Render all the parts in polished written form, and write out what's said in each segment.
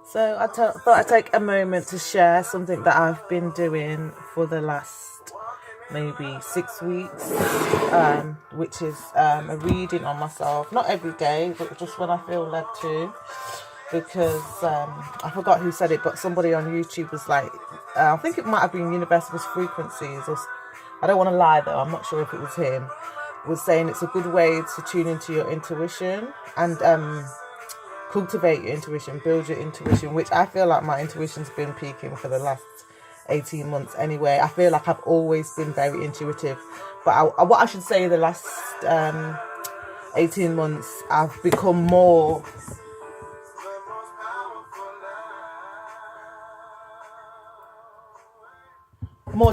So I thought I'd take a moment to share something that I've been doing for the last maybe 6 weeks, which is a reading on myself. Not every day, but just when I feel led to. Because I forgot who said it, but somebody on YouTube was like, I think it might have been Universal Frequencies, or I don't want to lie though, I'm not sure if it was him, was saying it's a good way to tune into your intuition and cultivate your intuition, build your intuition, which I feel like my intuition's been peaking for the last 18 months anyway. I feel like I've always been very intuitive, but what I should say, the last 18 months I've become more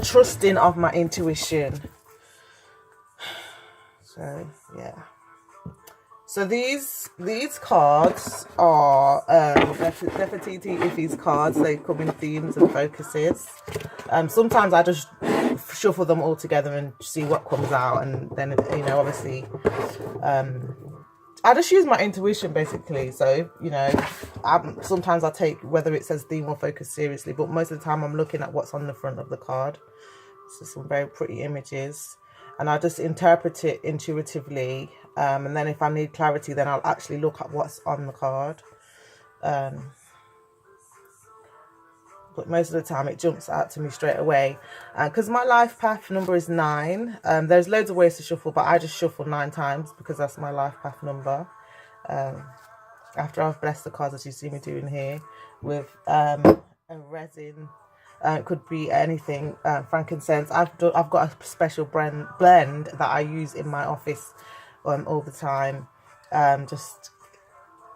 trusting of my intuition. So yeah. So these cards are Nefertiti Ifi's cards. They come in themes and focuses. Sometimes I just shuffle them all together and see what comes out, and then obviously I just use my intuition basically. So sometimes I take whether it says theme or focus seriously, but most of the time I'm looking at what's on the front of the card. So some very pretty images, and I just interpret it intuitively. And then if I need clarity, then I'll actually look at what's on the card. But most of the time it jumps out to me straight away. Because my life path number is 9. There's loads of ways to shuffle, but I just shuffle 9 times because that's my life path number. After I've blessed the cards, as you see me doing here, with a resin. It could be anything, frankincense. I've got a special blend that I use in my office all the time, and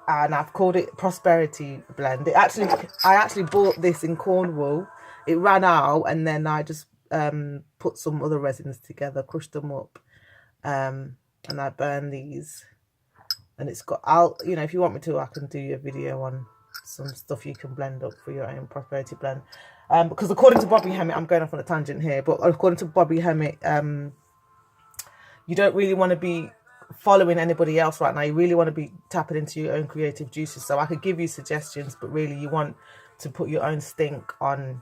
I've called it prosperity blend. I actually bought this in Cornwall. It ran out, and then I just put some other resins together, crushed them up, and I burn these. And it's got, if you want me to, I can do a video on some stuff you can blend up for your own prosperity blend. Because according to Bobby Hemmett, I'm going off on a tangent here, but according to Bobby Hemmett, you don't really want to be following anybody else right now. You really want to be tapping into your own creative juices. So I could give you suggestions, but really you want to put your own stink on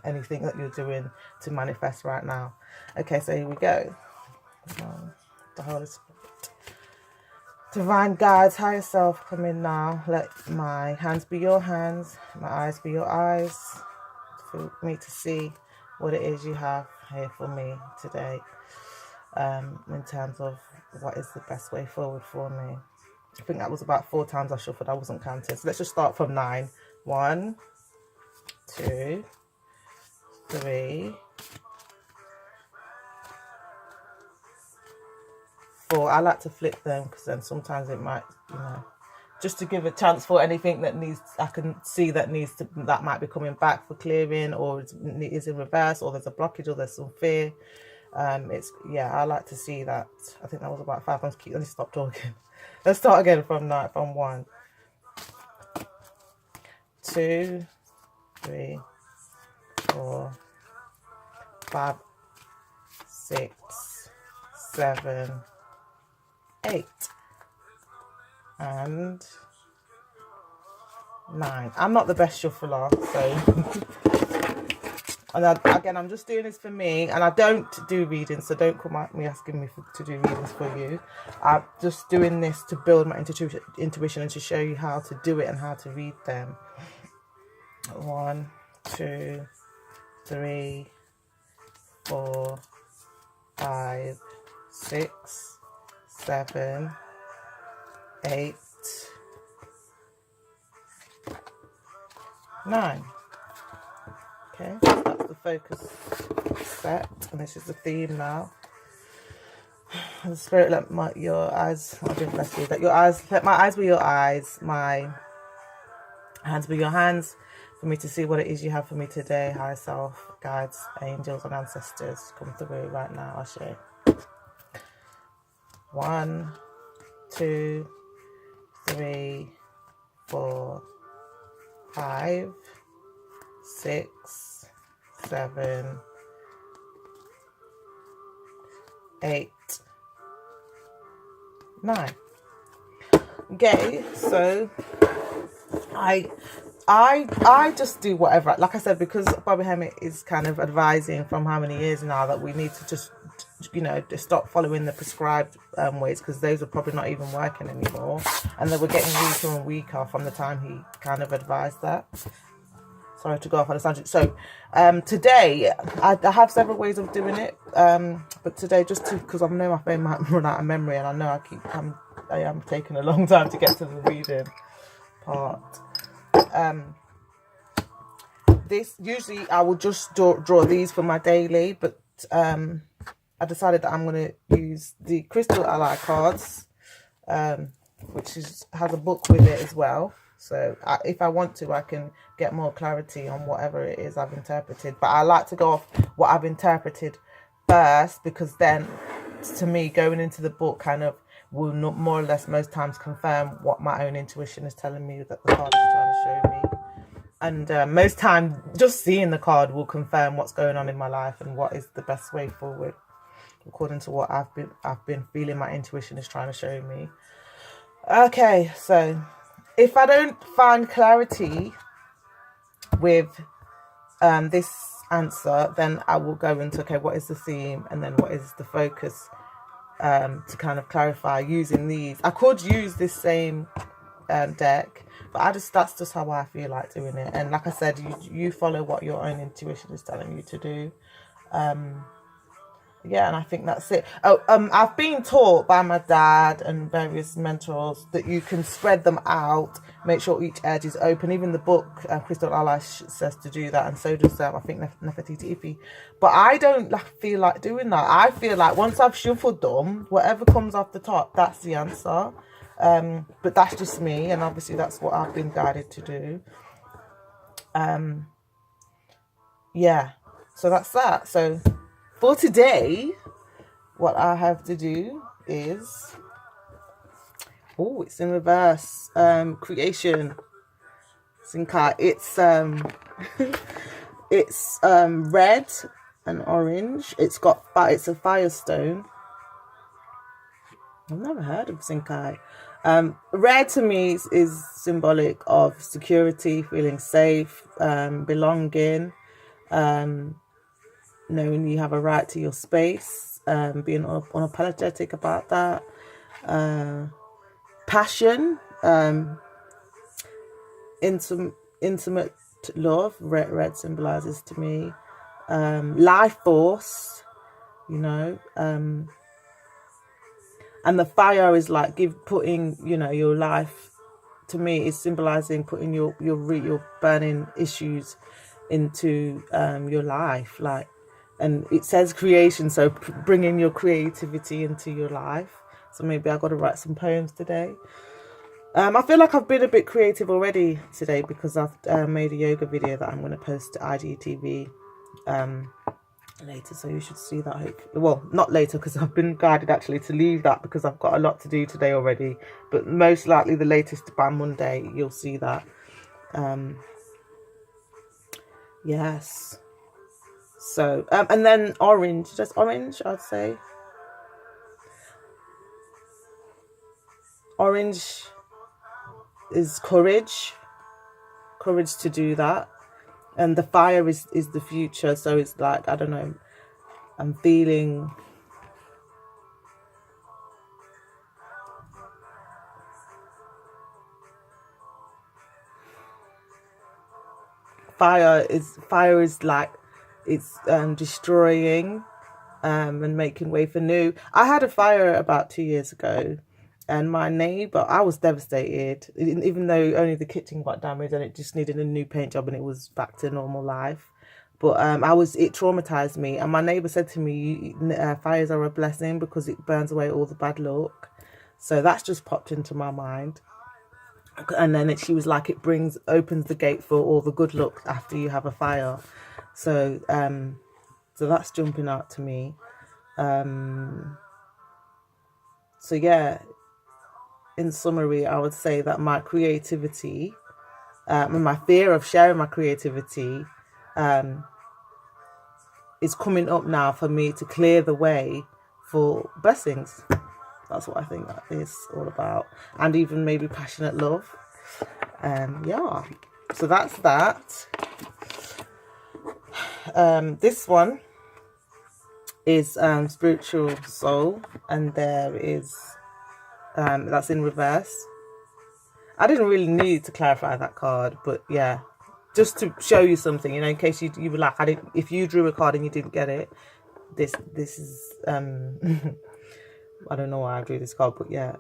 anything that you're doing to manifest right now. Okay, so here we go. The Holy Spirit. Divine guides, higher self, come in now. Let my hands be your hands, my eyes be your eyes, for me to see what it is you have here for me today, in terms of what is the best way forward for me. I think that was about 4 times I shuffled. I wasn't counting. So let's just start from 9. 1, 2, 3, 4. I like to flip them because then sometimes it might, just to give a chance for anything that I can see that might be coming back for clearing, or is in reverse, or there's a blockage, or there's some fear. I like to see that. I think that was about 5 times. Let me stop talking. Let's start again from 1, 2, 3, 4, 5, 6, 7, 8, and 9. I'm not the best shuffler, so and again, I'm just doing this for me, and I don't do readings, so don't come at me asking me to do readings for you. I'm just doing this to build my intuition and to show you how to do it and how to read them. 1, 2, 3, 4, 5, 6, 7, 8, 9. Okay, so that's the focus set, and this is the theme now. And the Spirit, let your eyes, I didn't bless you, let my eyes be your eyes, my hands be your hands, for me to see what it is you have for me today. Higher self, guides, angels, and ancestors, come through right now. I'll show you. 1, 2, 3, 4, 5, 6, 7, 8, 9. Okay, so I just do whatever. Like I said, because Bobby Hemmett is kind of advising from how many years now that we need to just, just stop following the prescribed ways, because those are probably not even working anymore, and they were getting weaker and weaker from the time he kind of advised that. Sorry to go off on a tangent. So today I have several ways of doing it, but today, just because I know my phone might run out of memory, and I know I am taking a long time to get to the reading part. This usually I will just draw these for my daily, but I decided that I'm going to use the Crystal Ally cards, which has a book with it as well. So if I want to, I can get more clarity on whatever it is I've interpreted. But I like to go off what I've interpreted first, because then, to me, going into the book kind of will not, more or less most times, confirm what my own intuition is telling me that the card is trying to show me. And most times, just seeing the card will confirm what's going on in my life and what is the best way forward, according to what I've been feeling my intuition is trying to show me. Okay, so if I don't find clarity with this answer, then I will go into, okay, what is the theme, and then what is the focus, to kind of clarify using these. I could use this same deck, but that's just how I feel like doing it. And like I said, you follow what your own intuition is telling you to do. Yeah, and I think that's it. I've been taught by my dad and various mentors that you can spread them out, make sure each edge is open. Even the book Crystal Ally says to do that, and so does I think Nefertiti Ife. But I don't feel like doing that. I feel like once I've shuffled them, whatever comes off the top, that's the answer. But that's just me, and obviously that's what I've been guided to do. Yeah, so that's that. So for today, what I have to do is, it's in reverse. Creation, Sinkai. It's it's red and orange. It's a firestone. I've never heard of Sinkai. Red to me is symbolic of security, feeling safe, belonging, knowing you have a right to your space, being unapologetic about that, passion, intimate love. Red symbolizes to me life force, and the fire is like putting, your life, to me, is symbolizing putting your burning issues into your life, and it says creation, so bringing your creativity into your life. So maybe I got to write some poems today. I feel like I've been a bit creative already today, because I've made a yoga video that I'm going to post to IGTV later, so you should see that. Well, not later, because I've been guided actually to leave that, because I've got a lot to do today already, but most likely the latest by Monday you'll see that. Yes. So and then orange, just orange, I'd say. Orange is courage to do that, and the fire is the future. So it's like, I don't know, I'm feeling fire is like, it's destroying and making way for new. I had a fire about 2 years ago, and my neighbour, I was devastated, even though only the kitchen got damaged and it just needed a new paint job and it was back to normal life. But it traumatized me, and my neighbour said to me, fires are a blessing because it burns away all the bad luck. So that's just popped into my mind. And then she was like, it opens the gate for all the good luck after you have a fire. So so that's jumping out to me. So yeah, in summary, I would say that my creativity and my fear of sharing my creativity is coming up now for me to clear the way for blessings. That's what I think that is all about. And even maybe passionate love. Yeah. So that's that. This one is Spiritual Soul, and there is that's in reverse. I didn't really need to clarify that card, but yeah, just to show you something, you know, in case you were like, I didn't. If you drew a card and you didn't get it, this is I don't know why I drew this card, but yeah,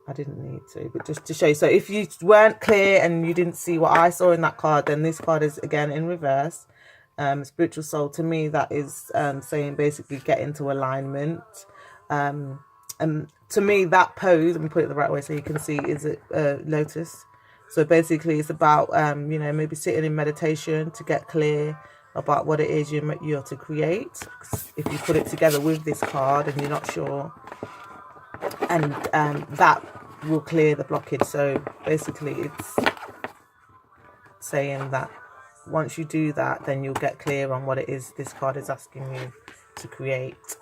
I didn't need to, but just to show you. So if you weren't clear and you didn't see what I saw in that card, then this card is again in reverse. Spiritual Soul, to me, that is saying basically get into alignment. And to me, that pose, let me put it the right way so you can see, is a lotus. So basically it's about you know, maybe sitting in meditation to get clear about what it is you're to create. If you put it together with this card and you're not sure, and that will clear the blockage. So basically it's saying that once you do that, then you'll get clear on what it is this card is asking you to create.